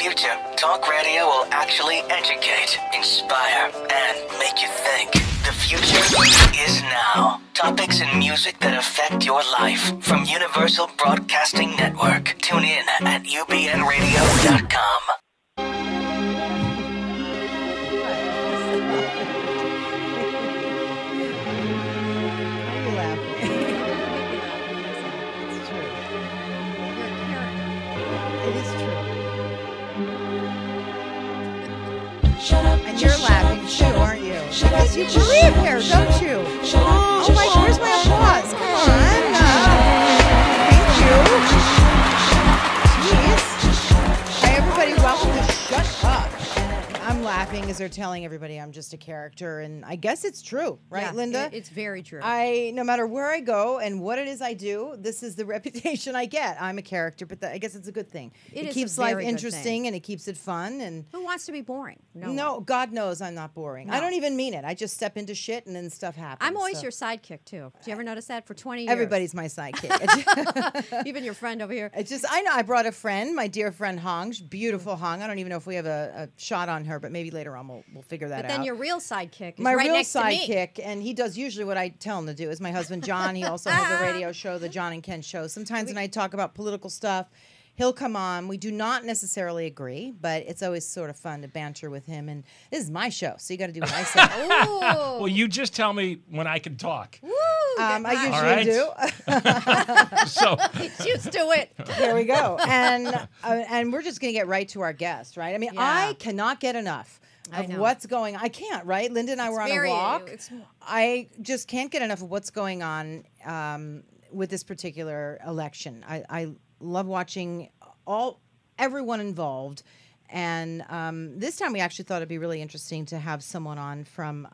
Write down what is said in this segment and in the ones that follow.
future, talk radio will actually educate, inspire, and make you think. The future is now. Topics and music that affect your life from Universal Broadcasting Network. Tune in at ubnradio.com. And you're laughing too, aren't you? Because you believe here, don't you? Oh my, where's my applause? Come on. Thank you. Jeez. Hi, everybody. Welcome to Shut Up. And I'm laughing as they're telling everybody I'm just a character, and I guess it's true, right, yeah, Linda? It's very true. No matter where I go and what it is I do, this is the reputation I get. I'm a character, but I guess it's a good thing. It keeps life interesting and it keeps it fun. And who wants to be boring? No, God knows I'm not boring. No. I don't even mean it. I just step into shit and then stuff happens. I'm always your sidekick too. Do you ever notice that? For 20 years, everybody's my sidekick. Even your friend over here. It's just I know I brought a friend, my dear friend Hong, beautiful Hong. I don't even know if we have a shot on her, but maybe later on we'll figure that out. But then your real sidekick is my right real next sidekick, to me. and he does usually what I tell him to do. Is my husband John. He also has a radio show, the John and Ken Show. Sometimes when I talk about political stuff, he'll come on. We do not necessarily agree, but it's always sort of fun to banter with him. And this is my show, so you got to do what I say. Well, you just tell me when I can talk. Woo, I usually do. So he's used to it. There we go. And we're just going to get right to our guest, right? I mean, I cannot get enough of what's going on. I can't, right? Linda and I were on a walk. I just can't get enough of what's going on with this particular election. I love watching everyone involved. And this time we actually thought it'd be really interesting to have someone on from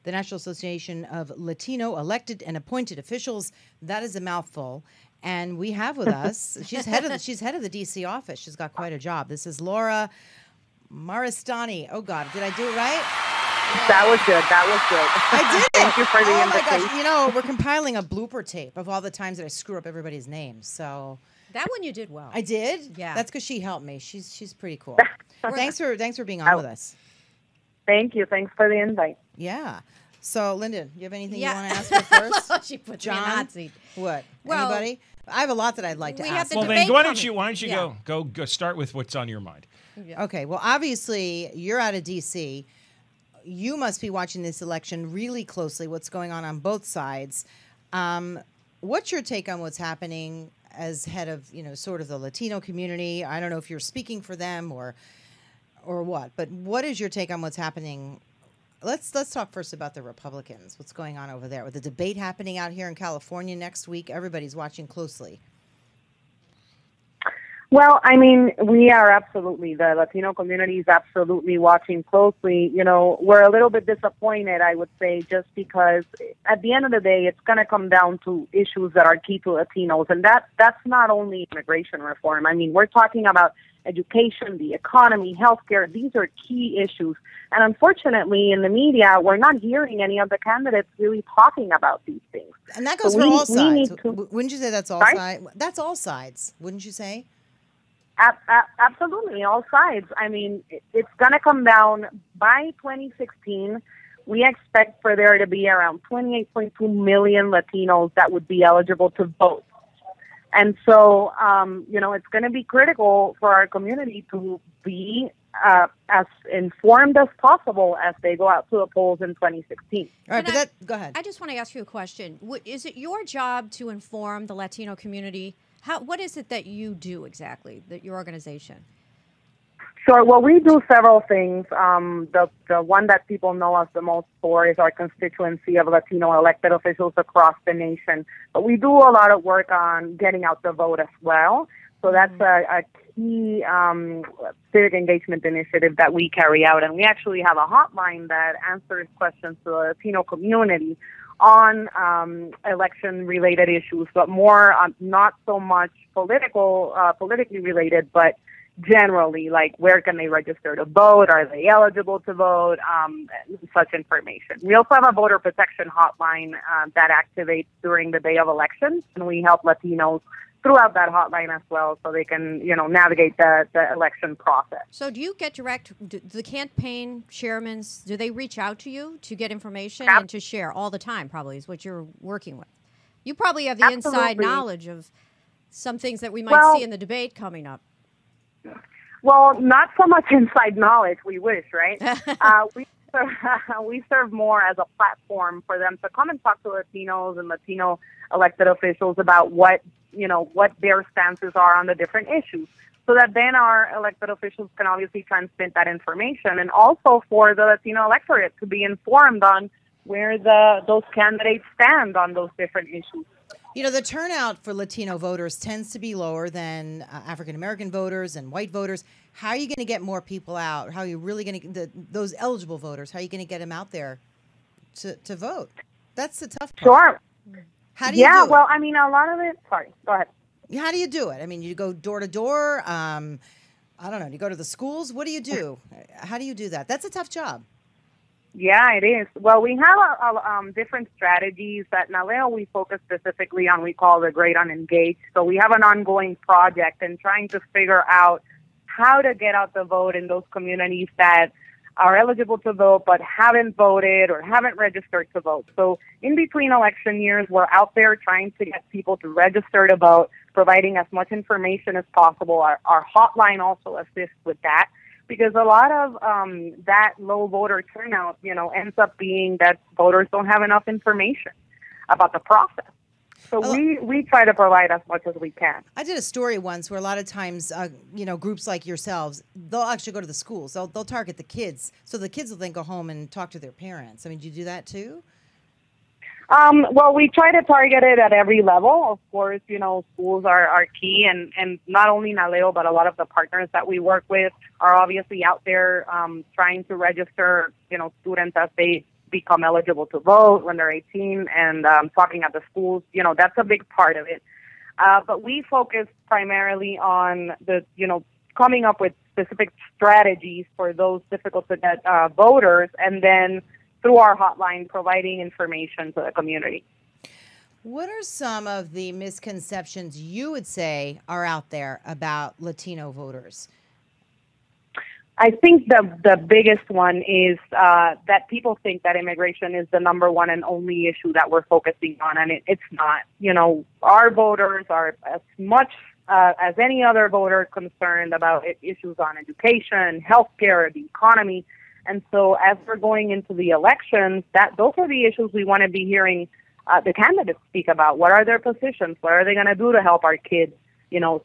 the National Association of Latino Elected and Appointed Officials. That is a mouthful. And we have with us, she's head of the DC office. She's got quite a job. This is Laura Maristany. Oh God, did I do it right? That was good. I did it. Thank you for the invitation. Oh my gosh! We're compiling a blooper tape of all the times that I screw up everybody's names. So that one you did well. I did. Yeah, that's because she helped me. She's pretty cool. Thanks for being on with us. Thank you. Thanks for the invite. Yeah. So, Linda, you have anything you want to ask me first? She put John. me in a hot seat. What? Well, anybody? I have a lot that I'd like to ask. Well, then why don't you go start with what's on your mind? Yeah. Okay. Well, obviously, you're out of D.C. You must be watching this election really closely. What's going on both sides? What's your take on what's happening as head of, sort of the Latino community? I don't know if you're speaking for them or what, but what is your take on what's happening? Let's talk first about the Republicans. What's going on over there with the debate happening out here in California next week? Everybody's watching closely. Well, I mean, we are absolutely, the Latino community is absolutely watching closely. We're a little bit disappointed, I would say, just because at the end of the day, it's going to come down to issues that are key to Latinos. And that's not only immigration reform. I mean, we're talking about education, the economy, healthcare. These are key issues. And unfortunately, in the media, we're not hearing any of the candidates really talking about these things. And that goes for all sides. Wouldn't you say that's all sides? That's all sides, wouldn't you say? Absolutely, all sides. I mean, it's going to come down by 2016. We expect for there to be around 28.2 million Latinos that would be eligible to vote. And so, it's going to be critical for our community to be as informed as possible as they go out to the polls in 2016. All right, go ahead. I just want to ask you a question. Is it your job to inform the Latino community? What is it that you do exactly, your organization? Sure. Well, we do several things. The one that people know us the most for is our constituency of Latino elected officials across the nation. But we do a lot of work on getting out the vote as well. So that's a key civic engagement initiative that we carry out. And we actually have a hotline that answers questions to the Latino community on election-related issues, but more not so much politically related, but generally, like where can they register to vote? Are they eligible to vote? Such information. We also have a voter protection hotline that activates during the day of elections, and we help Latinos throughout that hotline as well, so they can, navigate the election process. So do you get do the campaign chairmen, do they reach out to you to get information and to share all the time, probably, is what you're working with? You probably have the inside knowledge of some things that we might see in the debate coming up. Well, not so much inside knowledge, we wish, right? We serve more as a platform for them to come and talk to Latinos and Latino elected officials about what their stances are on the different issues, so that then our elected officials can obviously transmit that information, and also for the Latino electorate to be informed on where those candidates stand on those different issues. The turnout for Latino voters tends to be lower than African-American voters and white voters. How are you going to get more people out? How are you really going to those eligible voters? How are you going to get them out there to vote? That's the tough part. Sure. How do you do it? Well, I mean, a lot of it. Sorry, go ahead. How do you do it? I mean, you go door to door. I don't know. You go to the schools. What do you do? How do you do that? That's a tough job. Yeah, it is. Well, we have different strategies. At NALEO, we focus specifically on, we call the Great Unengaged. So we have an ongoing project and trying to figure out how to get out the vote in those communities that are eligible to vote but haven't voted or haven't registered to vote. So in between election years, we're out there trying to get people to register to vote, providing as much information as possible. Our hotline also assists with that, because a lot of that low voter turnout, ends up being that voters don't have enough information about the process. So we try to provide as much as we can. I did a story once where a lot of times, groups like yourselves, they'll actually go to the schools. They'll target the kids. So the kids will then go home and talk to their parents. I mean, do you do that too? Well, we try to target it at every level. Of course, schools are key, and not only NALEO, but a lot of the partners that we work with are obviously out there trying to register, students as they become eligible to vote when they're 18, and talking at the schools. That's a big part of it. But we focus primarily on coming up with specific strategies for those difficult to get voters, and then through our hotline, providing information to the community. What are some of the misconceptions you would say are out there about Latino voters? I think the biggest one is that people think that immigration is the number one and only issue that we're focusing on, and it's not. Our voters are as much as any other voter concerned about issues on education, healthcare, the economy. And so as we're going into the elections, those are the issues we want to be hearing the candidates speak about. What are their positions? What are they going to do to help our kids,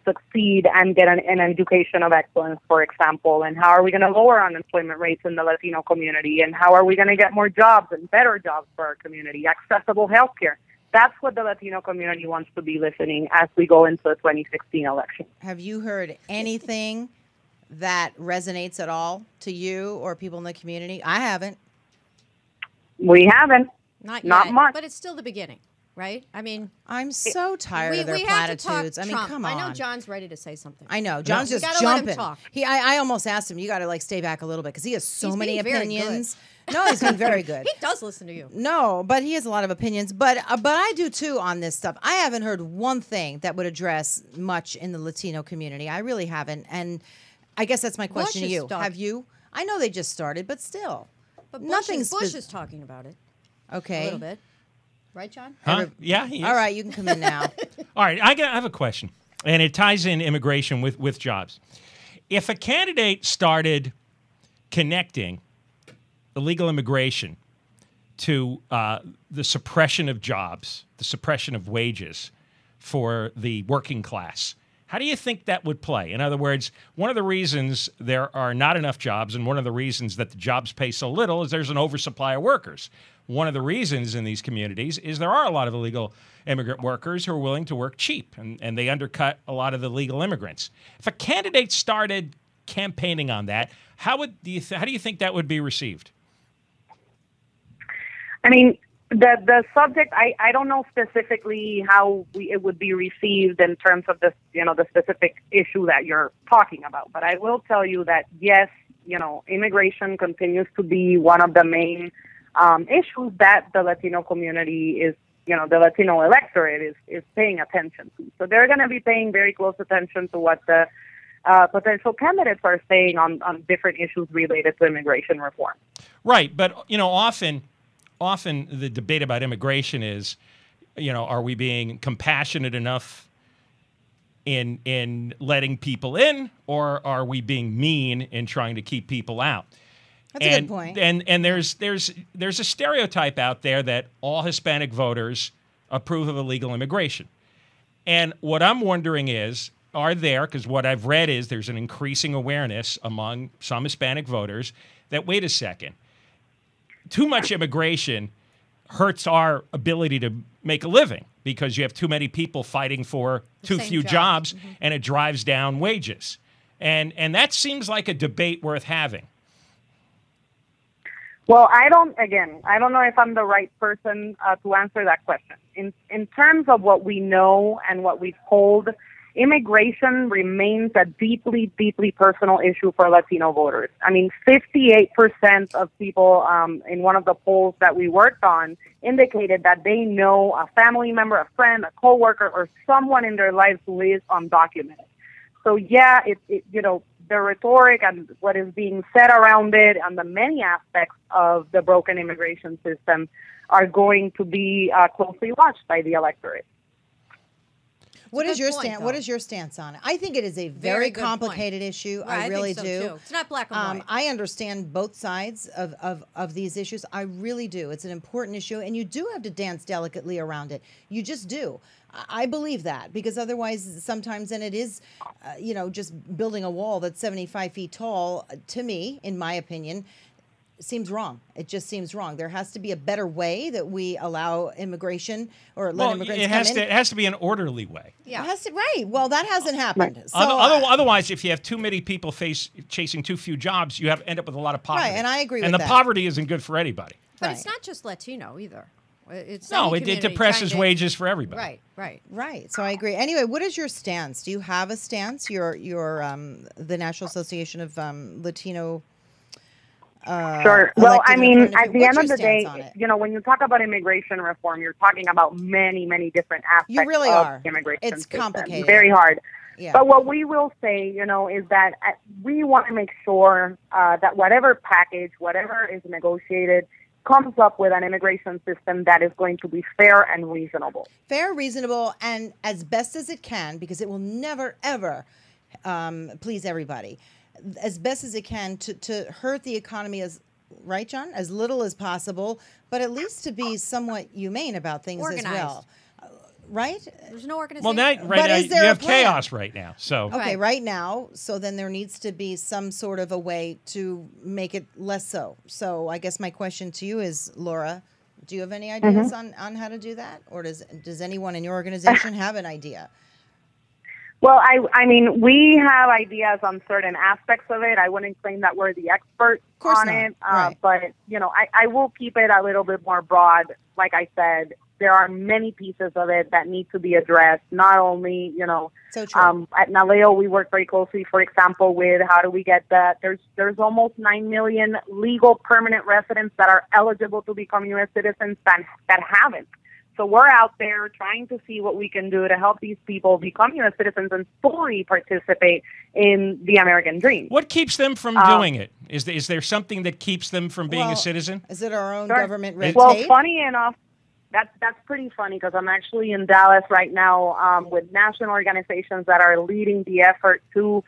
succeed and get an education of excellence, for example? And how are we going to lower unemployment rates in the Latino community? And how are we going to get more jobs and better jobs for our community? Accessible healthcare. That's what the Latino community wants to be listening as we go into the 2016 election. Have you heard anything that resonates at all to you or people in the community? I haven't. We haven't. Not yet, much. But it's still the beginning, right? I mean, I'm so tired of their platitudes. I mean, come on. I know John's ready to say something. I know. John's just jumping. Let him talk. I almost asked him, you got to stay back a little bit, because he has so many opinions. No, he's been very good. He does listen to you. No, but he has a lot of opinions. But I do too on this stuff. I haven't heard one thing that would address much in the Latino community. I really haven't. And I guess that's my question to you. Have you? I know they just started, but still. But Bush is talking about it. Okay. A little bit. Right, John? Huh? Yeah, he is. All right, you can come in now. All right, I have a question, and it ties in immigration with jobs. If a candidate started connecting illegal immigration to the suppression of jobs, the suppression of wages for the working class, how do you think that would play? In other words, one of the reasons there are not enough jobs, and one of the reasons that the jobs pay so little, is there's an oversupply of workers. One of the reasons in these communities is there are a lot of illegal immigrant workers who are willing to work cheap, and they undercut a lot of the legal immigrants. If a candidate started campaigning on that, how do you think that would be received? I mean, the subject, I don't know specifically how it would be received in terms of the specific issue that you're talking about. But I will tell you that, yes, immigration continues to be one of the main issues that the Latino community is the Latino electorate is paying attention to. So they're going to be paying very close attention to what the potential candidates are saying on different issues related to immigration reform. Right, but often the debate about immigration is, are we being compassionate enough in letting people in, or are we being mean in trying to keep people out? That's a good point. And there's a stereotype out there that all Hispanic voters approve of illegal immigration. And what I'm wondering is, because what I've read is there's an increasing awareness among some Hispanic voters that, wait a second, too much immigration hurts our ability to make a living because you have too many people fighting for too few jobs, and it drives down wages. And that seems like a debate worth having. Well, I don't know if I'm the right person to answer that question. In terms of what we know and what we've told, immigration remains a deeply, deeply personal issue for Latino voters. I mean, 58% of people in one of the polls that we worked on indicated that they know a family member, a friend, a coworker, or someone in their lives who is undocumented. So yeah, the rhetoric and what is being said around it and the many aspects of the broken immigration system are going to be closely watched by the electorate. What is your stance? What is your stance on it? I think it is a very complicated issue. Right, I really think so do. Too. It's not black and white. I understand both sides of these issues. I really do. It's an important issue, and you do have to dance delicately around it. You just do. I believe that, because otherwise sometimes, and it is, just building a wall that's 75 feet tall, to me, in my opinion, seems wrong. It just seems wrong. There has to be a better way that we allow immigration or let immigrants come in. It has to be an orderly way. Yeah, it has to, right. Well, that hasn't happened. So, otherwise, if you have too many people chasing too few jobs, you end up with a lot of poverty. Right, and I agree with that. And the poverty isn't good for anybody. But it's not just Latino either. It's it depresses wages for everybody. Right. So I agree. Anyway, what is your stance? Do you have a stance? Your the National Association of Latino. Sure. Well, I mean, at the end of the day, when you talk about immigration reform, you're talking about many, many different aspects. You really of are. The immigration It's system. complicated. Very hard. Yeah. But what we will say, is that we want to make sure that whatever package, whatever is negotiated, comes up with an immigration system that is going to be fair and reasonable. Fair, reasonable, and as best as it can, because it will never, ever please everybody, as best as it can to hurt the economy right, John? As little as possible, but at least to be somewhat humane about things organized as well. Right? There's no organization. Well, now you have chaos right now. So okay, right now. So then there needs to be some sort of a way to make it less so. So I guess my question to you is, Laura, do you have any ideas on how to do that, or does anyone in your organization have an idea? Well, I mean, we have ideas on certain aspects of it. I wouldn't claim that we're the experts on it, but I will keep it a little bit more broad. Like I said, there are many pieces of it that need to be addressed. Not only, so true. At NALEO, we work very closely, for example, with how do we get that. There's almost 9 million legal permanent residents that are eligible to become U.S. citizens that haven't. So we're out there trying to see what we can do to help these people become U.S. citizens and fully participate in the American dream. What keeps them from doing it? Is there something that keeps them from being a citizen? Is it our own government red tape? Well, funny enough, that's pretty funny, because I'm actually in Dallas right now with national organizations that are leading the effort to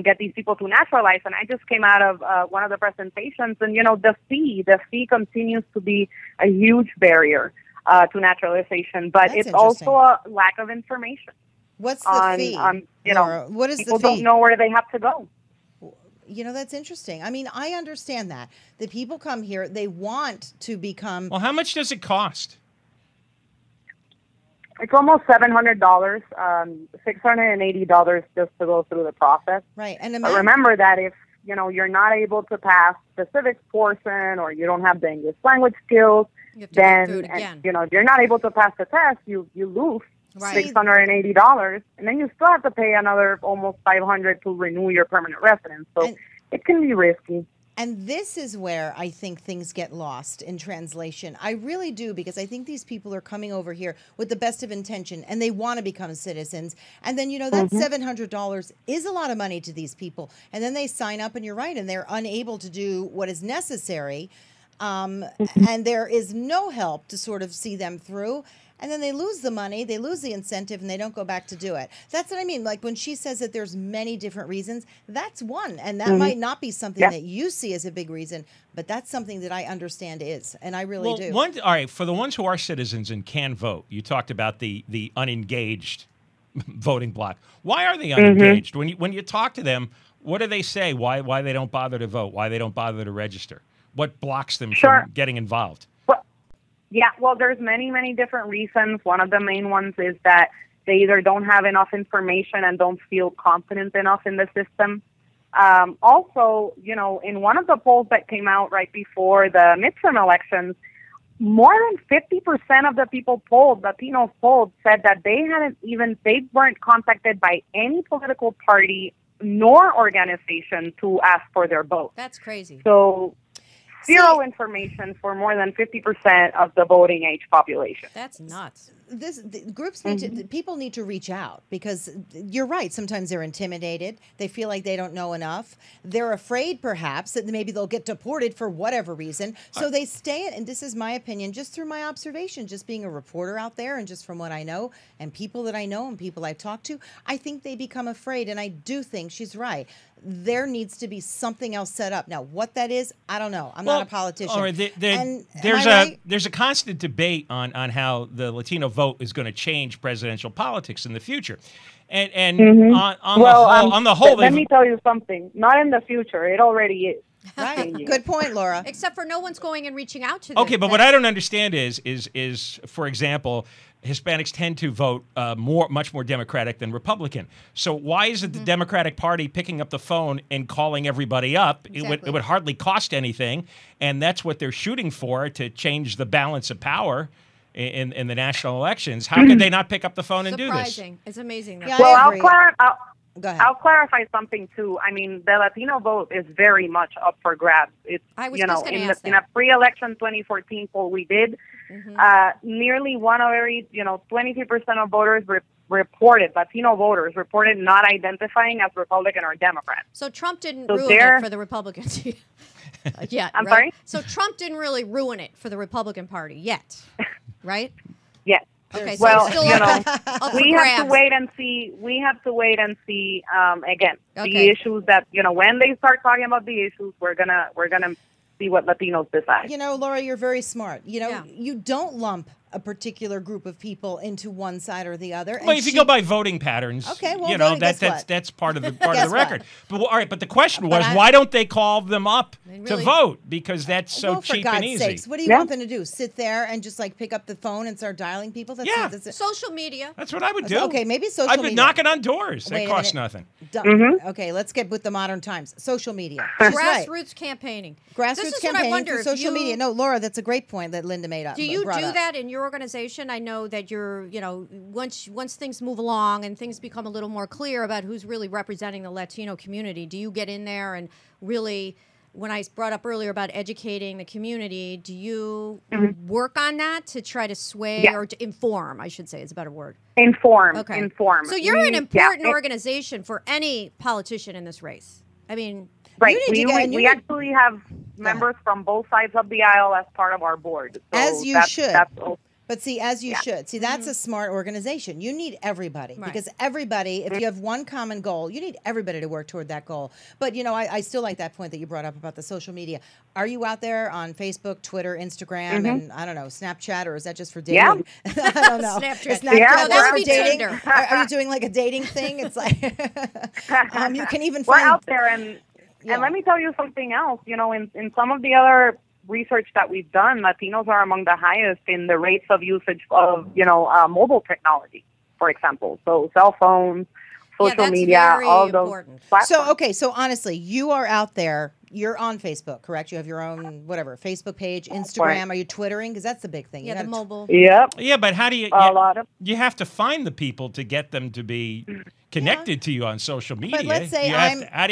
get these people to naturalize. And I just came out of one of the presentations, and the fee continues to be a huge barrier to naturalization, but it's also a lack of information. What's the fee? Laura, what is the fee? People don't know where they have to go. That's interesting. I mean, I understand that. The people come here, they want to become... Well, how much does it cost? It's almost $700, $680 just to go through the process. Right. But remember that if you're not able to pass the civics portion, or you don't have the English language skills, then if you're not able to pass the test, you lose $680, and then you still have to pay another almost $500 to renew your permanent residence. So it can be risky. And this is where I think things get lost in translation. I really do, because I think these people are coming over here with the best of intention and they want to become citizens. And then, that $700 is a lot of money to these people. And then they sign up, and you're right, and they're unable to do what is necessary. And there is no help to sort of see them through. And then they lose the money, they lose the incentive, and they don't go back to do it. That's what I mean. Like when she says that there's many different reasons, that's one. And that might not be something that you see as a big reason, but that's something that I understand is. And I really do. All right, for the ones who are citizens and can vote, you talked about the unengaged voting bloc. Why are they unengaged? When you talk to them, what do they say? Why they don't bother to vote? Why they don't bother to register? What blocks them from getting involved? Yeah, well, there's many, many different reasons. One of the main ones is that they either don't have enough information and don't feel confident enough in the system. Also, in one of the polls that came out right before the midterm elections, more than 50% of the people polled, Latinos polled, said that they weren't contacted by any political party nor organization to ask for their vote. That's crazy. So zero information for more than 50% of the voting age population. That's nuts. Groups need to, people need to reach out, because you're right. Sometimes they're intimidated. They feel like they don't know enough. They're afraid, perhaps, that maybe they'll get deported for whatever reason. So they stay in, and this is my opinion, just through my observation, just being a reporter out there, and just from what I know, and people that I know, and people I've talked to, I think they become afraid. And I do think she's right. There needs to be something else set up. Now, what that is, I don't know. I'm not a politician. All right, there's a constant debate on how the Latino vote is going to change presidential politics in the future, and on the whole, let me tell you something. Not in the future. It already is. Right. Good point, Laura. Except for no one's going and reaching out to them. Okay, but what I don't understand is for example, Hispanics tend to vote much more Democratic than Republican. So why isn't the Democratic Party picking up the phone and calling everybody up? Exactly. It would hardly cost anything, and that's what they're shooting for, to change the balance of power in the national elections. How could they not pick up the phone and do this? Surprising. It's amazing. Yeah, well, Go ahead. I'll clarify something too. I mean, the Latino vote is very much up for grabs. It's in a pre-election 2014 poll we did, nearly 23% of voters reported, Latino voters reported not identifying as Republican or Democrat. So Trump didn't ruin it for the Republicans. Yet, I'm sorry? So Trump didn't really ruin it for the Republican Party yet, right? Yes. Okay, so well, still we have to wait and see. We have to wait and see. Again, the issues that when they start talking about the issues, we're gonna see what Latinos decide. Laura, you're very smart. You don't lump a particular group of people into one side or the other. Well, if you go by voting patterns, okay, well, that's part of the record. But all right, but the question was, why don't they call them up to vote? Because that's so cheap and easy. For God's sakes, what do you want them to do? Sit there and just pick up the phone and start dialing people? That's social media. That's what I would do. Okay, maybe social media. I've been knocking on doors. That costs nothing. Okay, let's get with the modern times. Social media. Grassroots campaigning. Grassroots campaigning through social media. No, Laura, that's a great point that Linda made up. Do you do that in your organization? I know that you're, once things move along and things become a little more clear about who's really representing the Latino community, do you get in there and really, when I brought up earlier about educating the community, do you work on that to try to sway or to inform, I should say, is a better word? Inform. Okay. Inform. So you're an important organization for any politician in this race. I mean... Right. We actually have members from both sides of the aisle as part of our board. So as you should. But see, as you should. See, that's a smart organization. You need everybody. Right. Because everybody, if you have one common goal, you need everybody to work toward that goal. But, I still like that point that you brought up about the social media. Are you out there on Facebook, Twitter, Instagram, and, I don't know, Snapchat, or is that just for dating? Yeah. I don't know. Snapchat. That would be dating? Tinder. Are you doing a dating thing? It's like, you can even We're find... out there, and let me tell you something else. In some of the other research that we've done, Latinos are among the highest in the rates of usage of, mobile technology, for example. So cell phones, social media, all those platforms. So honestly, you are out there. You're on Facebook, correct? You have your own, Facebook page, Instagram. Are you Twittering? Because that's the big thing. Yeah, the mobile. Yep. Yeah, but how do you... You have to find the people to get them to be connected to you on social media. But let's say how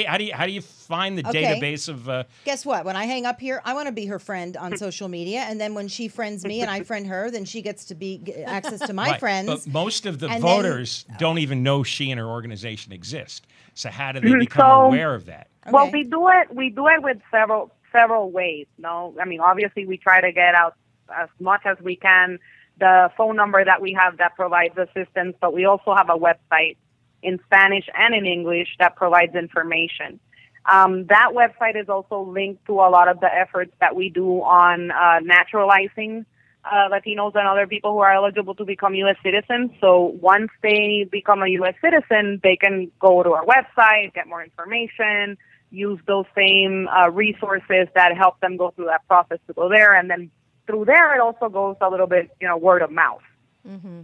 do you find the database of? Guess what? When I hang up here, I want to be her friend on social media, and then when she friends me and I friend her, then she gets to get access to my friends. But most of the voters don't even know she and her organization exist. So how do they become aware of that? Okay. Well, we do it with several ways. No, I mean, obviously we try to get out as much as we can the phone number that we have that provides assistance, but we also have a website in Spanish and in English that provides information. That website is also linked to a lot of the efforts that we do on naturalizing Latinos and other people who are eligible to become U.S. citizens. So once they become a U.S. citizen, they can go to our website, get more information, use those same resources that help them go through that process to go there. And then through there, it also goes a little bit, word of mouth. Mm-hmm.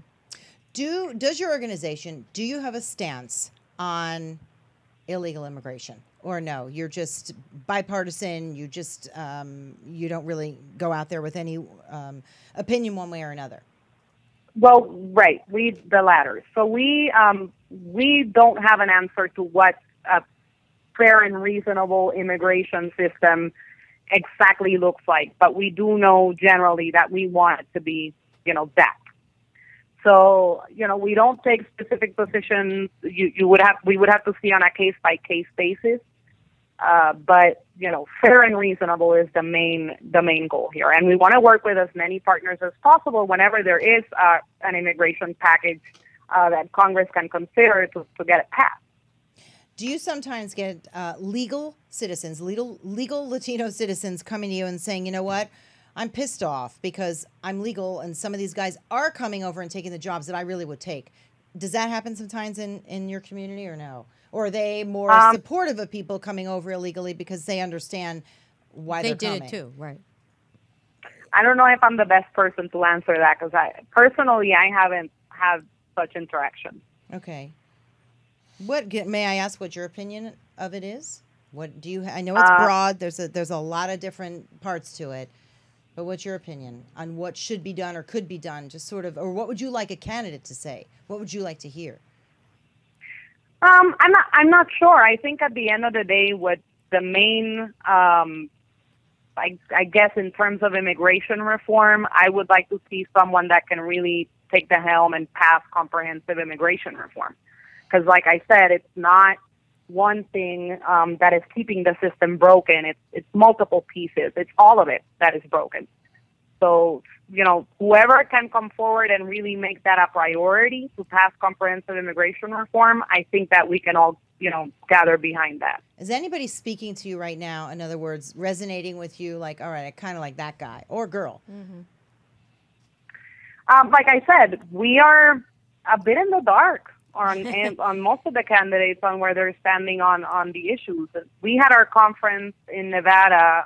Does your organization, do you have a stance on illegal immigration? Or no, you're just bipartisan, you just, you don't really go out there with any opinion one way or another? Well, right, the latter. So we don't have an answer to what a fair and reasonable immigration system exactly looks like, but we do know generally that we want it to be, that. So, we don't take specific positions. We would have to see on a case-by-case basis. But, fair and reasonable is the main goal here. And we want to work with as many partners as possible whenever there is an immigration package that Congress can consider to get it passed. Do you sometimes get legal citizens, legal Latino citizens coming to you and saying, you know what, I'm pissed off because I'm legal and some of these guys are coming over and taking the jobs that I really would take? Does that happen sometimes in your community or no? Or are they more supportive of people coming over illegally because they understand why they're coming? They did it too, right. I don't know if I'm the best person to answer that because I haven't had such interaction. Okay. May I ask what your opinion of it is? What do you? I know it's broad. There's a lot of different parts to it, but what's your opinion on what should be done or could be done? Just sort of, or what would you like a candidate to say? What would you like to hear? I'm not sure. I think at the end of the day, what the main, I guess in terms of immigration reform, I would like to see someone that can really take the helm and pass comprehensive immigration reform. Because like I said, it's not one thing that is keeping the system broken. It's multiple pieces. It's all of it that is broken. So, whoever can come forward and really make that a priority to pass comprehensive immigration reform, I think that we can all, gather behind that. Is anybody speaking to you right now, in other words, resonating with you like, all right, I kind of like that guy or girl? Mm-hmm. Like I said, we are a bit in the dark on most of the candidates on where they're standing on the issues. We had our conference in Nevada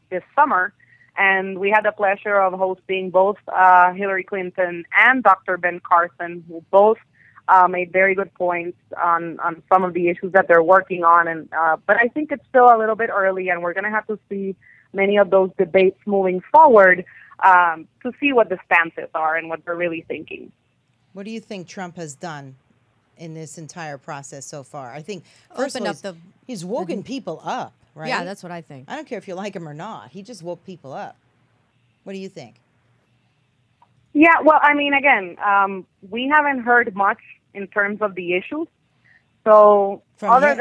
this summer, and we had the pleasure of hosting both Hillary Clinton and Dr. Ben Carson, who both made very good points on some of the issues that they're working on. And but I think it's still a little bit early, and we're going to have to see many of those debates moving forward to see what the stances are and what they're really thinking. What do you think Trump has done in this entire process so far? I think first of all, he's woken people up, right? Yeah, that's what I think. I don't care if you like him or not. He just woke people up. What do you think? Yeah, well, I mean, again, we haven't heard much in terms of the issues. So from him,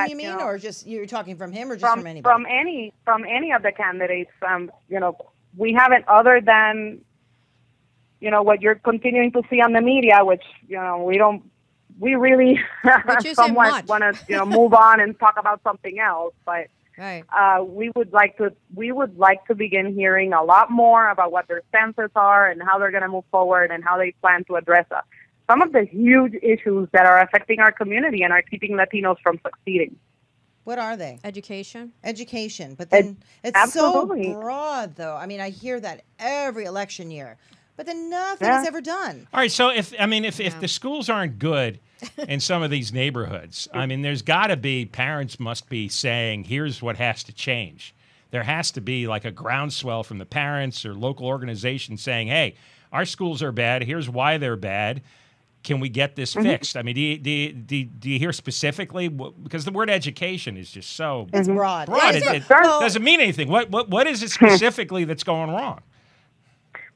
you mean, or just you're talking from him, or just from anybody? From any of the candidates, we haven't, other than what you're continuing to see on the media, which we really somewhat want to move on and talk about something else, but right. we would like to begin hearing a lot more about what their stances are and how they're going to move forward and how they plan to address some of the huge issues that are affecting our community and are keeping Latinos from succeeding. What are they? Education, but then it's absolutely so broad, though. I mean, I hear that every election year. But then nothing is ever done. All right, so if the schools aren't good in some of these neighborhoods, I mean, there's got to be, parents must be saying, here's what has to change. There has to be like a groundswell from the parents or local organizations saying, hey, our schools are bad, here's why they're bad. can we get this fixed? I mean, do you hear specifically? Because the word education is just so it's broad. It doesn't mean anything. What is it specifically that's going wrong?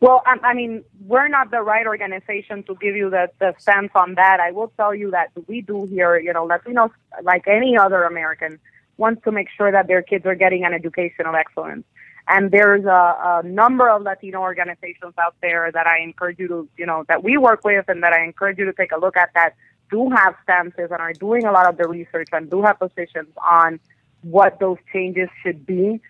Well, I mean, we're not the right organization to give you the stance on that. I will tell you that we do here, Latinos, like any other American, wants to make sure that their kids are getting an education of excellence. And there's a number of Latino organizations out there that I encourage you to, that we work with and that I encourage you to take a look at that do have stances and are doing a lot of the research and do have positions on what those changes should be.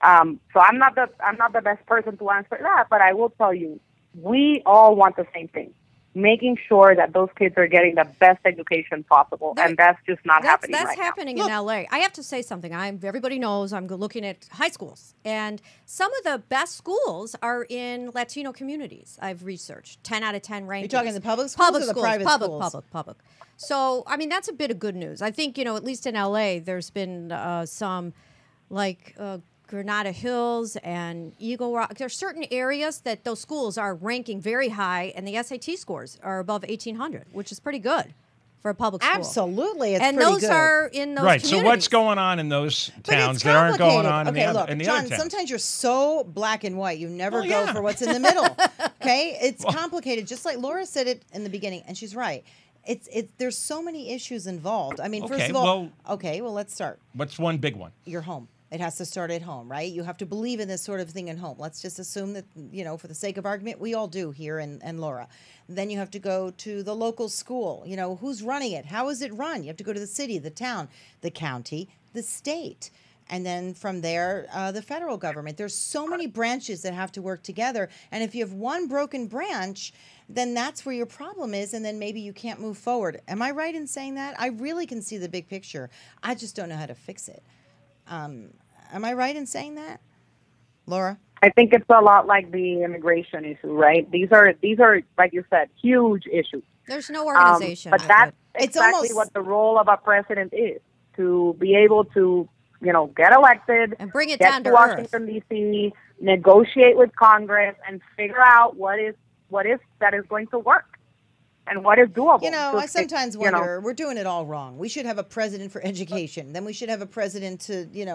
So I'm not the best person to answer that, but I will tell you, we all want the same thing. Making sure that those kids are getting the best education possible, and that's just not happening right now. That's happening in L.A. I have to say something. Everybody knows I'm looking at high schools, and some of the best schools are in Latino communities. I've researched 10 out of 10 rankings. You're talking the public schools or the private schools? Public. So, I mean, that's a bit of good news. I think, at least in L.A., there's been some, Granada Hills and Eagle Rock. There are certain areas that those schools are ranking very high, and the SAT scores are above 1,800, which is pretty good for a public school. Absolutely, it's and pretty those good. Are in those right. communities. So what's going on in those towns that aren't going on in the other towns? Sometimes you're so black and white, you never go for what's in the middle. Okay, it's complicated. Just like Laura said it in the beginning, and she's right. There's so many issues involved. I mean, first of all, let's start. What's one big one? Your home. It has to start at home, right? You have to believe in this sort of thing at home. Let's just assume that, for the sake of argument, we all do here and Laura. Then you have to go to the local school. Who's running it? How is it run? You have to go to the city, the town, the county, the state. And then from there, the federal government. There's so many branches that have to work together. And if you have one broken branch, then that's where your problem is, and then maybe you can't move forward. Am I right in saying that? I really can see the big picture. I just don't know how to fix it. Am I right in saying that, Laura? I think it's a lot like the immigration issue, right? These are like you said, huge issues. There's no organization. But that's exactly what the role of a president is, to be able to, get elected and bring it get down to to Washington, D.C., negotiate with Congress, and figure out what is that is going to work. And what is doable? I sometimes wonder, we're doing it all wrong. We should have a president for education. Then we should have a president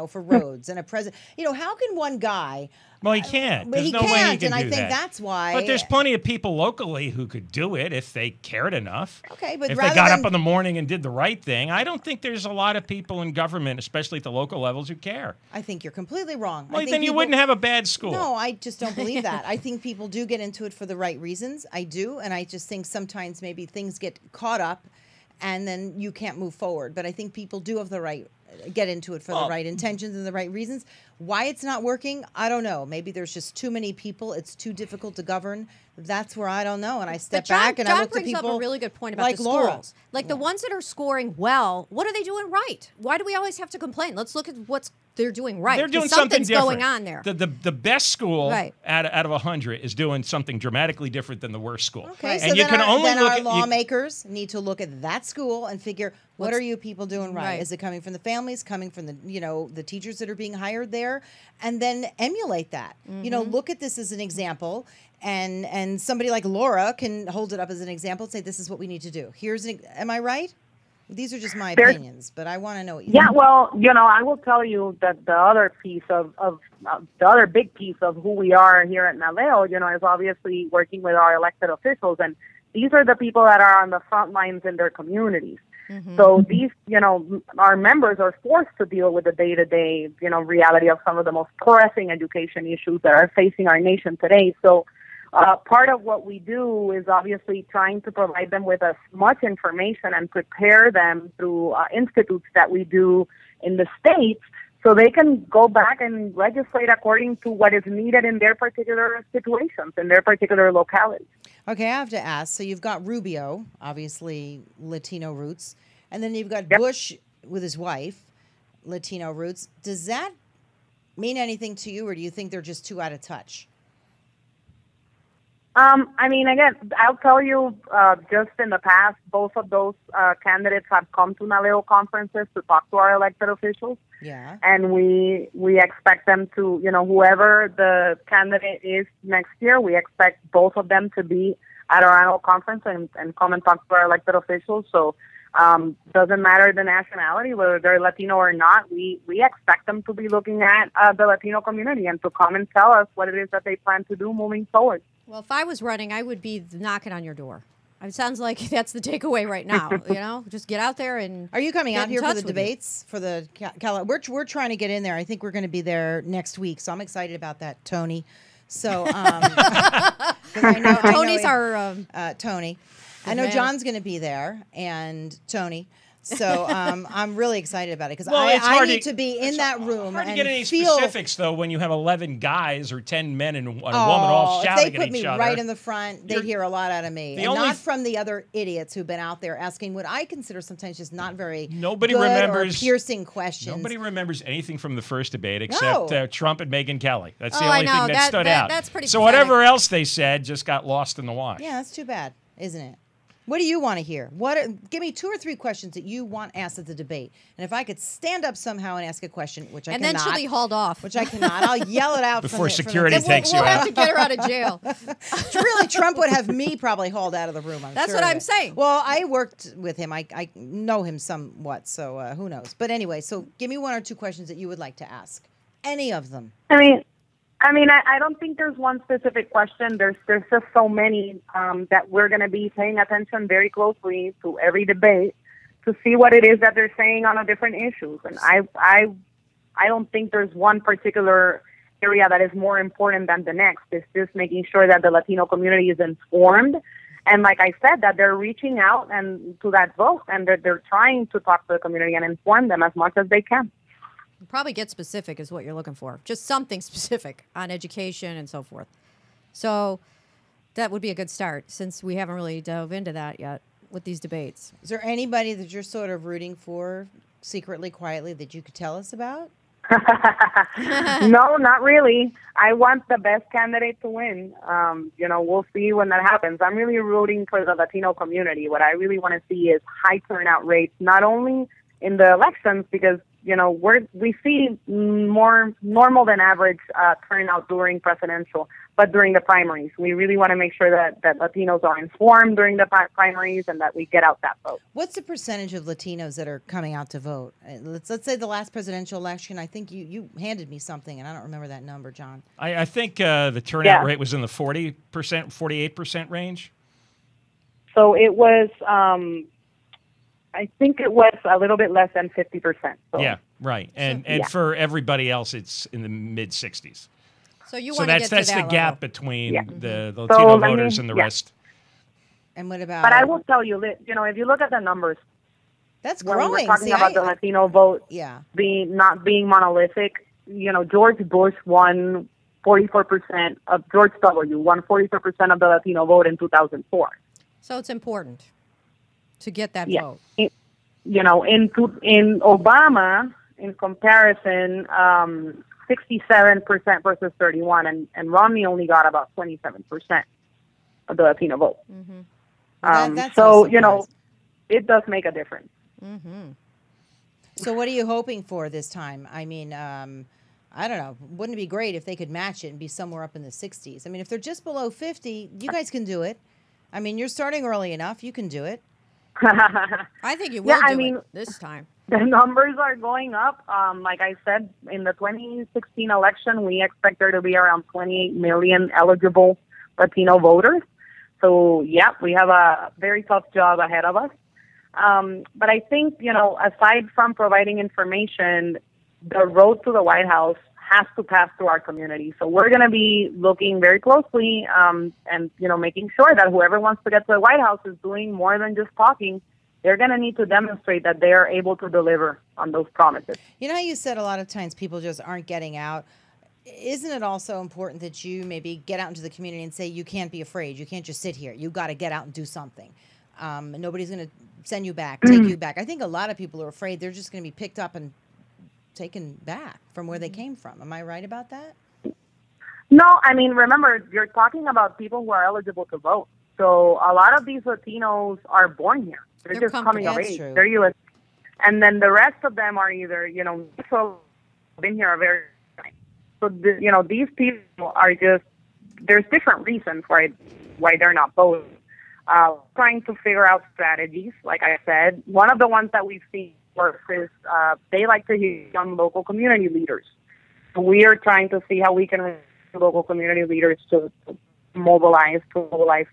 for roads and a president. How can one guy... Well, he can't. There's he no can't, way he can and do I think that. That's why. But there's plenty of people locally who could do it if they cared enough. Okay, but if they got up in the morning and did the right thing, I don't think there's a lot of people in government, especially at the local levels, who care. I think you're completely wrong. Well, then you wouldn't have a bad school. No, I just don't believe that. I think people do get into it for the right reasons. I do, and I just think sometimes maybe things get caught up, and then you can't move forward. But I think people do have the right. Get into it for the right intentions and the right reasons. Why it's not working, I don't know. Maybe there's just too many people. It's too difficult to govern. That's where I don't know. And I step back and I look at people. John brings up a really good point about like the Laura. schools. Like the ones that are scoring well, what are they doing right? Why do we always have to complain? Let's look at what they're doing right. They're doing something different. Going on there. The best school out of 100 is doing something dramatically different than the worst school. Okay, and so you then can only look our at lawmakers need to look at that school and figure what are you people doing right? Is it coming from the families, coming from the the teachers that are being hired there, and then emulate that. Look at this as an example. And somebody like Laura can hold it up as an example and say, this is what we need to do. Am I right? These are just my opinions, but I want to know what you think. Yeah, well, I will tell you that the other piece of the other big piece of who we are here at NALEO, is obviously working with our elected officials. And these are the people that are on the front lines in their communities. Mm-hmm. So these, our members are forced to deal with the day-to-day, reality of some of the most pressing education issues that are facing our nation today. So part of what we do is obviously trying to provide them with as much information and prepare them through institutes that we do in the states so they can go back and legislate according to what is needed in their particular situations, in their particular localities. Okay, I have to ask. So you've got Rubio, obviously Latino roots, and then you've got Bush with his wife, Latino roots. Does that mean anything to you, or do you think they're just too out of touch? Again, I'll tell you, just in the past, both of those candidates have come to NALEO conferences to talk to our elected officials. Yeah. And we expect them to, whoever the candidate is next year, we expect both of them to be at our annual conference and come and talk to our elected officials. So doesn't matter the nationality, whether they're Latino or not, we expect them to be looking at the Latino community and to come and tell us what it is that they plan to do moving forward. Well, if I was running, I would be knocking on your door. It sounds like that's the takeaway right now. Just get out there and. Are you coming out here for the debates for the? We're trying to get in there. I think we're going to be there next week, so I'm excited about that, Tony. So, I know Tony's our Tony. I know John's going to be there, and Tony. So I'm really excited about it because I need to be in that room. Hard to and get any feel specifics though when you have 11 guys or 10 men and a woman all shouting at each other. If they put me right in the front, they'd hear a lot out of me, and not from the other idiots who've been out there asking what I consider sometimes just not very good or piercing questions. Nobody remembers anything from the first debate except Trump and Megyn Kelly. That's the only thing that stood out. That's pretty. So whatever else they said just got lost in the wash. Yeah, that's too bad, isn't it? What do you want to hear? Give me 2 or 3 questions that you want asked at the debate. And if I could stand up somehow and ask a question, which I cannot. And then she'll be hauled off. Which I cannot. I'll yell it out before security takes you out. We'll have to get her out of jail. Really, Trump would have me probably hauled out of the room. That's what I'm saying. Well, I worked with him. I know him somewhat, so who knows. But anyway, so give me 1 or 2 questions that you would like to ask. Any of them. I don't think there's one specific question. There's just so many that we're going to be paying attention very closely to every debate to see what it is that they're saying on the different issues. And I don't think there's one particular area that is more important than the next. It's just making sure that the Latino community is informed. And like I said, that they're reaching out and to that vote, and they're trying to talk to the community and inform them as much as they can. Probably get specific is what you're looking for. Just something specific on education and so forth. So that would be a good start since we haven't really dove into that yet with these debates. Is there anybody that you're sort of rooting for secretly, quietly that you could tell us about? No, not really. I want the best candidate to win. We'll see when that happens. I'm really rooting for the Latino community. What I really want to see is high turnout rates, not only in the elections, because we see more normal than average turnout during presidential, but during the primaries. We really want to make sure that Latinos are informed during the primaries and that we get out that vote. What's the percentage of Latinos that are coming out to vote? Let's say the last presidential election, I think you handed me something, and I don't remember that number, John. I think the turnout rate was in the 40%, 48% range. So it was... I think it was a little bit less than 50%. So. Yeah, right. And for everybody else, it's in the mid-60s. So you want to get to that that's the level. gap between the Latino voters and the rest. And what about? But I will tell you, if you look at the numbers, that's growing. When we're talking about the Latino vote not being monolithic, George Bush won 44% of George W. won 44% of the Latino vote in 2004. So it's important to get that vote. In Obama, in comparison, 67% versus 31%, and Romney only got about 27% of the Latino vote. Mm-hmm. So, it does make a difference. Mm-hmm. So what are you hoping for this time? I mean, I don't know. Wouldn't it be great if they could match it and be somewhere up in the 60s? I mean, if they're just below 50, you guys can do it. I mean, you're starting early enough. You can do it. I think you will do it this time. The numbers are going up. Like I said, in the 2016 election, we expect there to be around 28 million eligible Latino voters. So, we have a very tough job ahead of us. But I think, aside from providing information, the road to the White House has to pass through our community. So we're going to be looking very closely and, making sure that whoever wants to get to the White House is doing more than just talking. They're going to need to demonstrate that they are able to deliver on those promises. You know how you said a lot of times people just aren't getting out? Isn't it also important that you maybe get out into the community and say you can't be afraid? You can't just sit here. You've got to get out and do something. Nobody's going to send you back, take you back. I think a lot of people are afraid they're just going to be picked up and taken back from where they came from. Am I right about that? No, remember, you're talking about people who are eligible to vote. So a lot of these Latinos are born here. They're just coming of age. True. They're U.S. And then the rest of them are either, been here a very time. So, these people are just, there's different reasons why why they're not voting. Trying to figure out strategies. Like I said, one of the ones that we've seen works is they like to hear from local community leaders. We are trying to see how we can get local community leaders to mobilize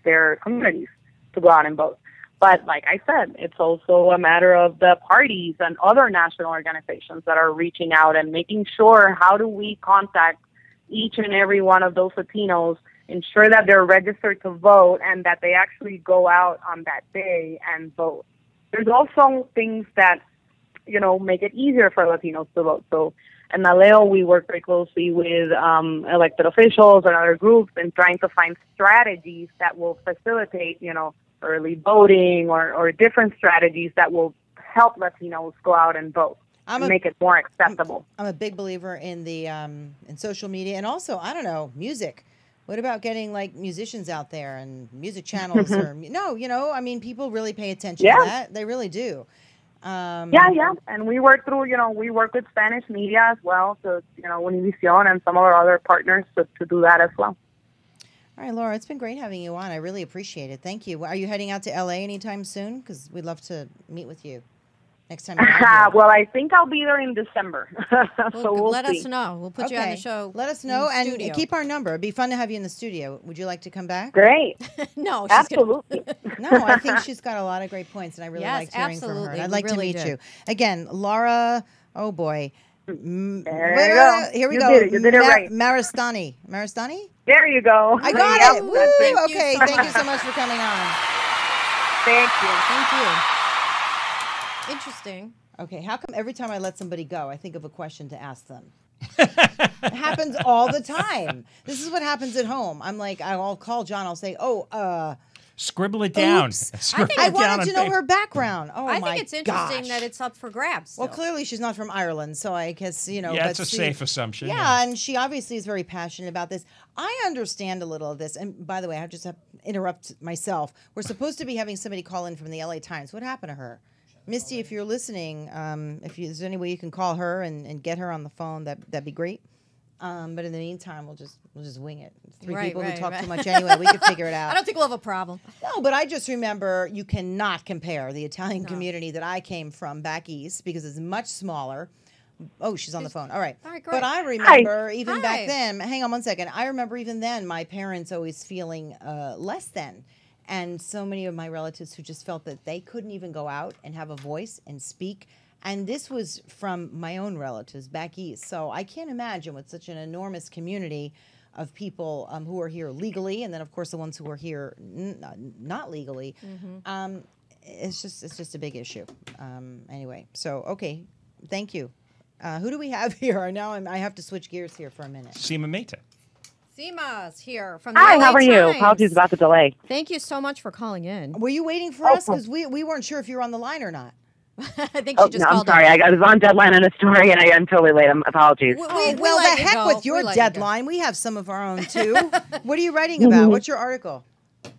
their communities to go out and vote. But like I said, it's also a matter of the parties and other national organizations that are reaching out and making sure, how do we contact each and every one of those Latinos, ensure that they're registered to vote and that they actually go out on that day and vote. There's also things that, make it easier for Latinos to vote. So in NALEO, we work very closely with elected officials and other groups and trying to find strategies that will facilitate, early voting or different strategies that will help Latinos go out and vote and make it more accessible. I'm a big believer in the in social media and also, I don't know, music. What about getting like musicians out there and music channels or people really pay attention to that. They really do. Yeah. And we work through, we work with Spanish media as well. So, Univision and some of our other partners to do that as well. All right, Laura, it's been great having you on. I really appreciate it. Thank you. Are you heading out to LA anytime soon? Because we'd love to meet with you next time. Well, I think I'll be there in December. So we'll let see. us know. We'll put you on the show. Let us know and keep our number. It'd be fun to have you in the studio. Would you like to come back? Great. No, absolutely. No, I think she's got a lot of great points, and I really like hearing from her. And I'd like to meet you. Again, Laura, oh boy. There you go. Here we you go. You did it right. Maristany. Maristany? There you go. I got it. Woo! Okay, thank you so much for coming on. Thank you. Interesting. Okay, how come every time I let somebody go, I think of a question to ask them? It happens all the time. This is what happens at home. I'm like, I'll call John. I'll say, scribble it down. I wanted to know her background. Oh, I think it's interesting that it's up for grabs. Well, clearly she's not from Ireland, so I guess, Yeah, it's a safe assumption. Yeah, and she obviously is very passionate about this. I understand a little of this. And by the way, I just have to interrupt myself. We're supposed to be having somebody call in from the LA Times. What happened to her? Misty, if you're listening, if there's any way you can call her and get her on the phone, that'd be great. But in the meantime, we'll just wing it. Three people who talk too much anyway. We could figure it out. I don't think we'll have a problem. No, but I just remember you cannot compare the Italian community that I came from back east because it's much smaller. Oh, she's on the phone. All right. Great. But I remember even back then, hang on one second. I remember even then my parents always feeling less than. And so many of my relatives who just felt that they couldn't even go out and have a voice and speak. And this was from my own relatives back east. So I can't imagine with such an enormous community of people who are here legally, and then of course the ones who are here not legally. Mm-hmm. It's just a big issue. Anyway, so okay, thank you. Who do we have here? Now I have to switch gears here for a minute. Seema Mehta. Seema's here from the Hi, LA how are you? Times. Apologies about the delay. Thank you so much for calling in. Were you waiting for us? Because we weren't sure if you were on the line or not. I think she just called. I'm sorry. I was on deadline on a story, and I'm totally late. Apologies. Well, the heck with your deadline. We have some of our own, too. What are you writing about? What's your article?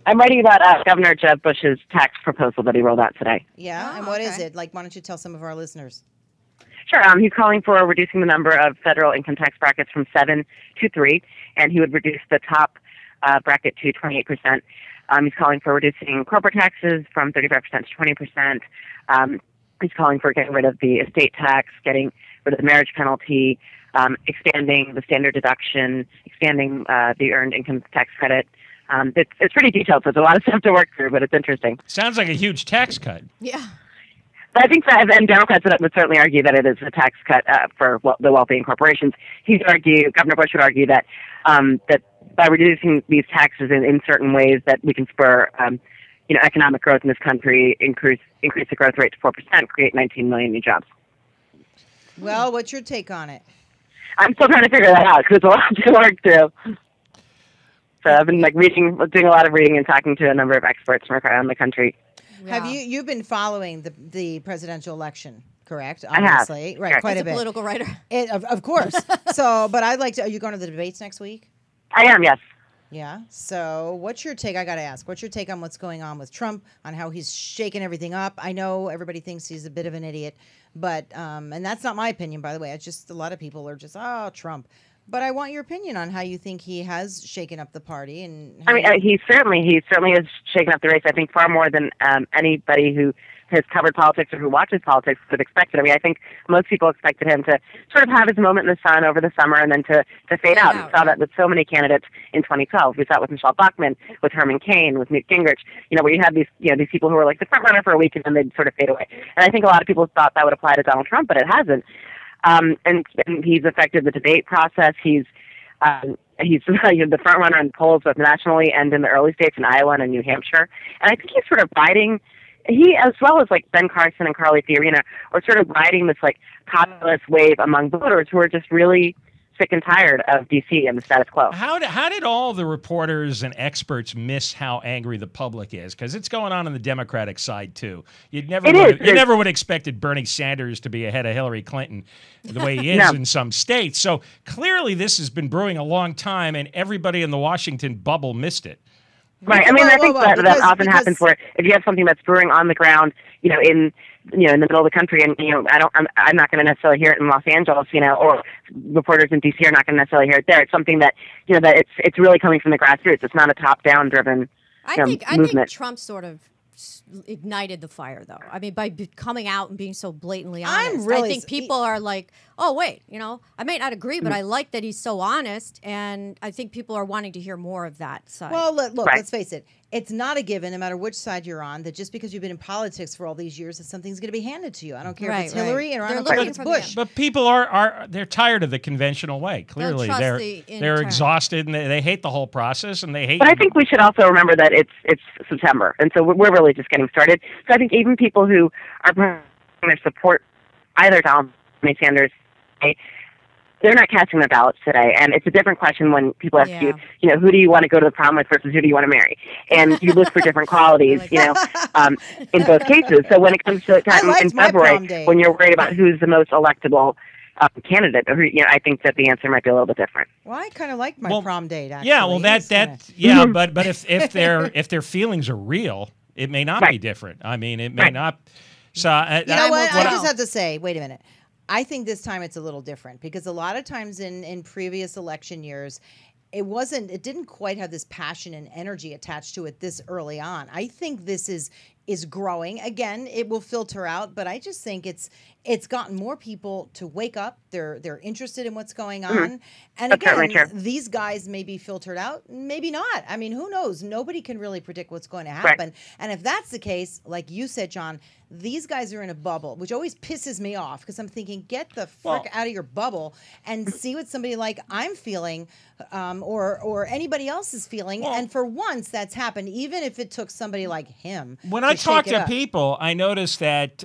I'm writing about Governor Jeb Bush's tax proposal that he rolled out today. Yeah, and what is it? Like, why don't you tell some of our listeners? Sure. He's calling for reducing the number of federal income tax brackets from 7 to 3, and he would reduce the top bracket to 28%. He's calling for reducing corporate taxes from 35% to 20%. He's calling for getting rid of the estate tax, getting rid of the marriage penalty, expanding the standard deduction, expanding the earned income tax credit. It's pretty detailed, so it's a lot of stuff to work through, but it's interesting. Sounds like a huge tax cut. Yeah. But I think that, and Democrats would certainly argue that it is a tax cut for the wealthy and corporations. Governor Bush would argue that that by reducing these taxes in certain ways that we can spur economic growth in this country, increase the growth rate to 4%, create 19 million new jobs. Well, what's your take on it? I'm still trying to figure that out because it's a lot to work through. So I've been doing a lot of reading and talking to a number of experts from around the country. Yeah. Have you've been following the presidential election, correct? Obviously. I have. Right, quite a bit. Political writer. Of course. So, but I'd like to, are you going to the debates next week? I am, yes. Yeah. So what's your take? I got to ask, what's your take on what's going on with Trump, on how he's shaking everything up? I know everybody thinks he's a bit of an idiot, but, and that's not my opinion, by the way. It's just a lot of people are just, Trump. But I want your opinion on how you think he has shaken up the party. And I mean, he certainly has shaken up the race. I think far more than anybody who has covered politics or who watches politics would have expected. I mean, I think most people expected him to sort of have his moment in the sun over the summer and then to fade out. We saw that with so many candidates in 2012. We saw it with Michelle Bachmann, with Herman Cain, with Newt Gingrich. Where you had these people who were like the front runner for a week and then they'd sort of fade away. And I think a lot of people thought that would apply to Donald Trump, but it hasn't. And he's affected the debate process. He's the front runner in polls both nationally and in the early states in Iowa and in New Hampshire. And I think he's sort of riding. He, as well as like Ben Carson and Carly Fiorina, are sort of riding this like populist wave among voters who are just really sick and tired of D.C. and the status quo. How did all the reporters and experts miss how angry the public is? Because it's going on the Democratic side too. You never would have expected Bernie Sanders to be ahead of Hillary Clinton the way he is in some states. So clearly this has been brewing a long time, and everybody in the Washington bubble missed it. Right. I mean, I think that often happens where if you have something that's brewing on the ground, in the middle of the country, and I'm not going to necessarily hear it in Los Angeles, or reporters in DC are not going to necessarily hear it there. It's something that that it's really coming from the grassroots. It's not a top-down driven movement. I think Trump sort of ignited the fire, though. I mean, by coming out and being so blatantly honest. I think people are like, oh, wait, I may not agree, but I like that he's so honest, and I think people are wanting to hear more of that side. Well, look, let's face it. It's not a given, no matter which side you're on, that just because you've been in politics for all these years, that something's going to be handed to you. I don't care if it's Hillary or I don't care if it's Bush. But people they're tired of the conventional way. Clearly, they're exhausted and they hate the whole process and they hate. But I think we should also remember that it's September, and so we're really just getting started. So I think even people who are going to support either Donald Sanders, they're not casting their ballots today, and it's a different question when people ask you, who do you want to go to the prom with versus who do you want to marry, and you look for different qualities, in both cases. So when it comes to time in February, when you're worried about who's the most electable candidate, I think that the answer might be a little bit different. Well, I kind of like my prom date. Actually. Yeah, well, but if their feelings are real, it may not be different. I mean, it may not. So you know what? I just have to say, wait a minute. I think this time it's a little different because a lot of times in previous election years, it didn't quite have this passion and energy attached to it this early on. I think this is growing. Again, it will filter out, but I just think it's gotten more people to wake up. They're interested in what's going on. Mm-hmm. And That's again, these guys may be filtered out, maybe not. I mean, who knows? Nobody can really predict what's going to happen. Right. And if that's the case, like you said, John, these guys are in a bubble, which always pisses me off because I'm thinking, get the frick out of your bubble and see what somebody like I'm feeling or anybody else is feeling. And for once, that's happened, even if it took somebody like him. When I talk to people, I notice that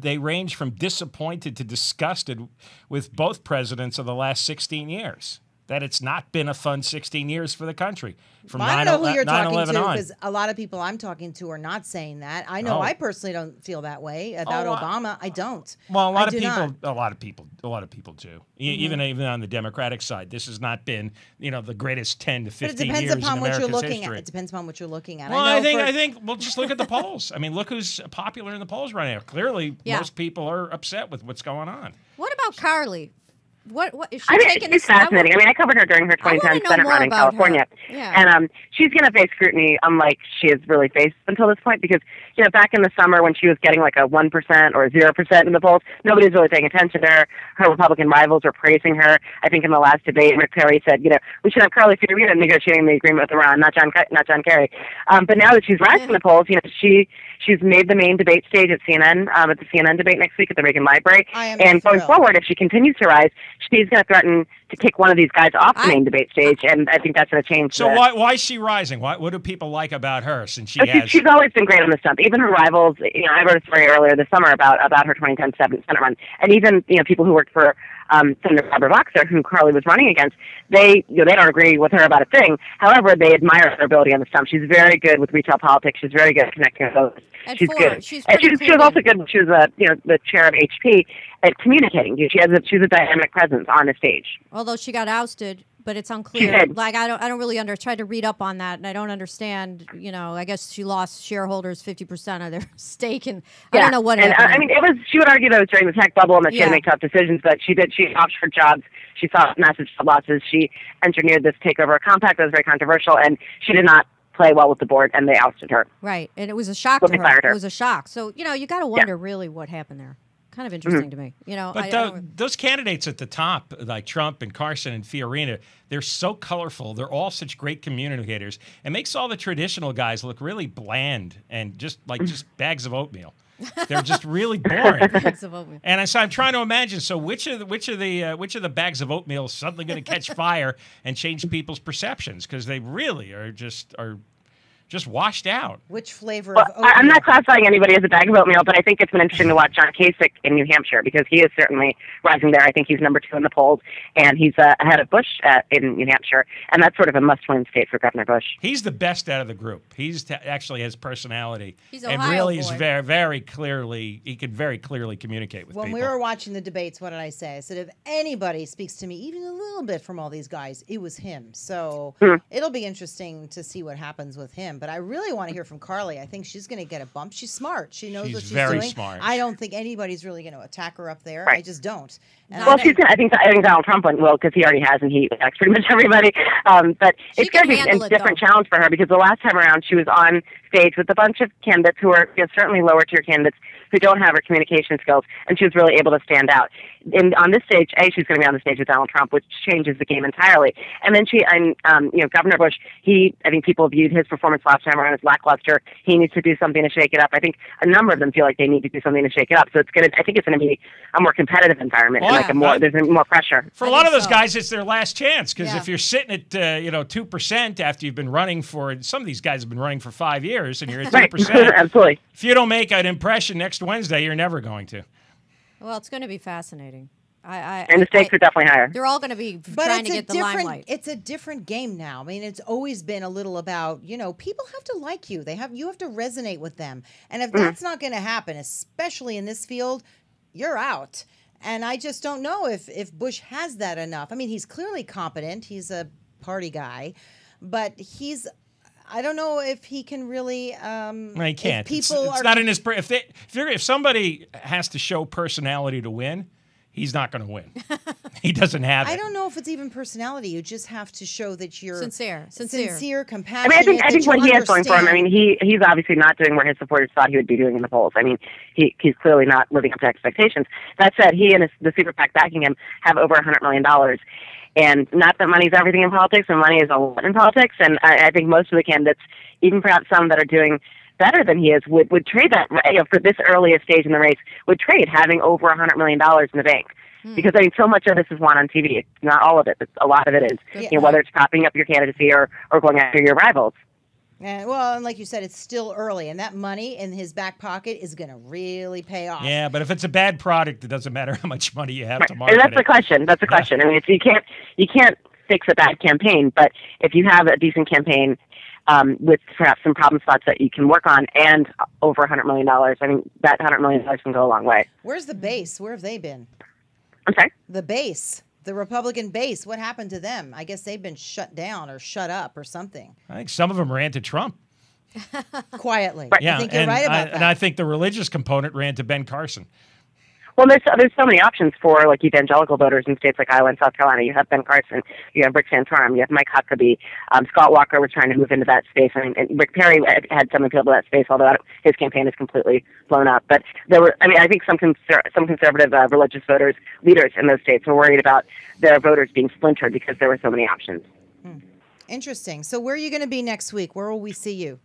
they range from disappointed to disgusted with both presidents of the last 16 years. That it's not been a fun 16 years for the country. From I don't know who you're talking to because a lot of people I'm talking to are not saying that. I know I personally don't feel that way about Obama. I don't. Well, a lot of people do. Even on the Democratic side, this has not been the greatest 10 to 15 years in America's history. It depends upon what you're looking at. It depends upon what you're looking at. Well, I think we'll just look at the polls. I mean, look who's popular in the polls right now. Clearly, most people are upset with what's going on. What about Carly? What is she taking? It's fascinating. I covered her during her 2010 Senate run in California, and she's going to face scrutiny unlike she has really faced until this point. Because back in the summer when she was getting like a 1% or 0% in the polls, nobody's really paying attention to her. Her Republican rivals were praising her. I think in the last debate, Rick Perry said, we should have Carly Fiorina negotiating the agreement with Iran, not John Kerry. But now that she's rising in the polls, she's made the main debate stage at CNN at the CNN debate next week at the Reagan Library. And going forward, if she continues to rise, she's going to threaten to kick one of these guys off the main debate stage, and I think that's going to change. So why is she rising? What do people like about her? Since she's always been great on the stump. Even her rivals. I wrote a story earlier this summer about her 2010 Senate run, and even people who worked for Senator Barbara Boxer, who Carly was running against, they don't agree with her about a thing. However, they admire her ability on the stump. She's very good with retail politics. She's very good at connecting with voters. She's good. She was also good. She was the chair of HP at communicating. She's a dynamic presence on the stage. Although she got ousted but it's unclear. Like I don't really tried to read up on that, and I don't understand. I guess she lost shareholders 50% of their stake, and I don't know what happened. I mean, she would argue that it was during the tech bubble and that she had to make tough decisions, but she offshored jobs. She saw massive job losses. She engineered this takeover compact that was very controversial, and she did not play well with the board, and they ousted her. Right, and it was a shock to her. It was a shock. So, you got to wonder really what happened there. Kind of interesting to me. But those candidates at the top, like Trump and Carson and Fiorina, they're so colorful. They're all such great communicators. It makes all the traditional guys look really bland and just bags of oatmeal. They're just really boring. Bags of oatmeal. And so I'm trying to imagine. So which of the bags of oatmeal is suddenly going to catch fire and change people's perceptions? Because they really are just washed out. Which flavor of oatmeal? I'm not classifying anybody as a bag of oatmeal, but I think it's been interesting to watch John Kasich in New Hampshire because he is certainly rising there. I think he's number 2 in the polls, and he's ahead of Bush in New Hampshire, and that's sort of a must-win state for Governor Bush. He's the best out of the group. He's actually has personality. He's and really is very, very clearly, he can very clearly communicate with people. When we were watching the debates, what did I say? I said, if anybody speaks to me even a little bit from all these guys, it was him. So it'll be interesting to see what happens with him. But I really want to hear from Carly. I think she's going to get a bump. She's smart. She knows what she's doing. Very smart. I don't think anybody's really going to attack her up there. Right. I just don't. And I think Donald Trump will because he already has, and he attacks pretty much everybody. But it's going to be a different challenge for her because the last time around she was on stage with a bunch of candidates who are certainly lower tier candidates who don't have her communication skills, and she was really able to stand out. On this stage, she's going to be on the stage with Donald Trump, which changes the game entirely. And then Governor Bush, I think people viewed his performance last time around as lackluster. He needs to do something to shake it up. I think a number of them feel like they need to do something to shake it up. So I think it's going to be a more competitive environment, there's more pressure. For a lot of those guys, it's their last chance because if you're sitting at 2% after you've been running for, some of these guys have been running for 5 years, and you're at 2%. Absolutely. If you don't make an impression next Wednesday, you're never going to. Well, it's going to be fascinating. And the stakes are definitely higher. They're all going to be trying to get the limelight. It's a different game now. I mean, it's always been a little about, people have to like you. You have to resonate with them. And if that's not going to happen, especially in this field, you're out. And I just don't know if Bush has that enough. I mean, he's clearly competent. He's a party guy. But I don't know if he can really. He can't. It's not in his. If somebody has to show personality to win, he's not going to win. He doesn't have it. I don't know if it's even personality. You just have to show that you're sincere, compassionate. I mean, I think what he has going for him. I mean, he's obviously not doing what his supporters thought he would be doing in the polls. I mean, he's clearly not living up to expectations. That said, he and the super PAC backing him have over $100 million. And not that money's everything in politics, and money is a lot in politics. And I think most of the candidates, even perhaps some that are doing better than he is, would trade that for this earliest stage in the race. Would trade having over $100 million in the bank, because I mean, so much of this is won on TV. It's not all of it, but a lot of it is. Whether it's propping up your candidacy or going after your rivals. And like you said, it's still early, and that money in his back pocket is going to really pay off. Yeah, but if it's a bad product, it doesn't matter how much money you have to market. And that's the question. That's the question. I mean, you can't fix a bad campaign, but if you have a decent campaign with perhaps some problem spots that you can work on and over $100 million, I mean, that $100 million can go a long way. Where's the base? Where have they been? I'm sorry? The base. The Republican base, what happened to them? I guess they've been shut down or shut up or something. I think some of them ran to Trump. Quietly. Yeah, I think you're right about that. And I think the religious component ran to Ben Carson. Well, there's so many options for evangelical voters in states like Iowa and South Carolina. You have Ben Carson, you have Rick Santorum, you have Mike Huckabee. Scott Walker was trying to move into that space. I mean, and Rick Perry had some appeal to that space, although his campaign is completely blown up. But I think some conservative religious voters, leaders in those states, were worried about their voters being splintered because there were so many options. Interesting. So where are you going to be next week? Where will we see you?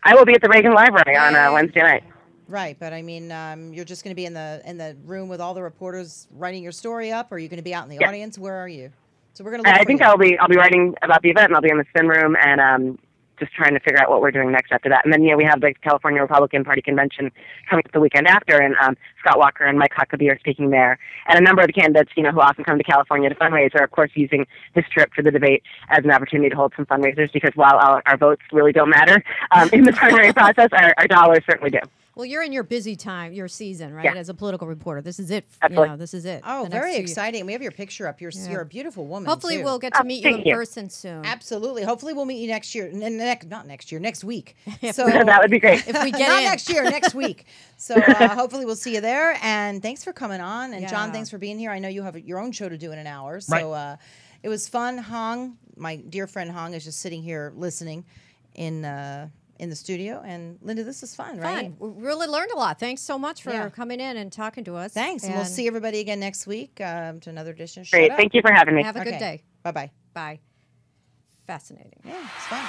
I will be at the Reagan Library on Wednesday night. Right, but I mean, you're just going to be in the room with all the reporters writing your story up, or are you going to be out in the audience? Where are you? So we're going to. I think I'll be writing about the event, and I'll be in the spin room, and just trying to figure out what we're doing next after that. And then we have the California Republican Party convention coming up the weekend after, and Scott Walker and Mike Huckabee are speaking there, and a number of the candidates who often come to California to fundraise are of course using this trip for the debate as an opportunity to hold some fundraisers, because while our votes really don't matter in the primary process, our dollars certainly do. Well, you're in your busy time, your season, right? Yeah. As a political reporter, this is it. Absolutely. This is it. Oh, very exciting. We have your picture up. You're a beautiful woman. Hopefully, too. we'll get to meet you in person soon. Absolutely. Hopefully, we'll meet you next year. Not next year. Next week. So that would be great. If we get not in. next year, next week. So hopefully, we'll see you there. And thanks for coming on. And John, thanks for being here. I know you have your own show to do in an hour. So it was fun. Hong, my dear friend Hong, is just sitting here listening in the studio. And Linda, this is fun, right? We really learned a lot. Thanks so much for coming in and talking to us. Thanks. And we'll see everybody again next week to another edition of Great. Thank you for having me. Have a good day. Bye-bye. Bye. Fascinating. Yeah, it's fun.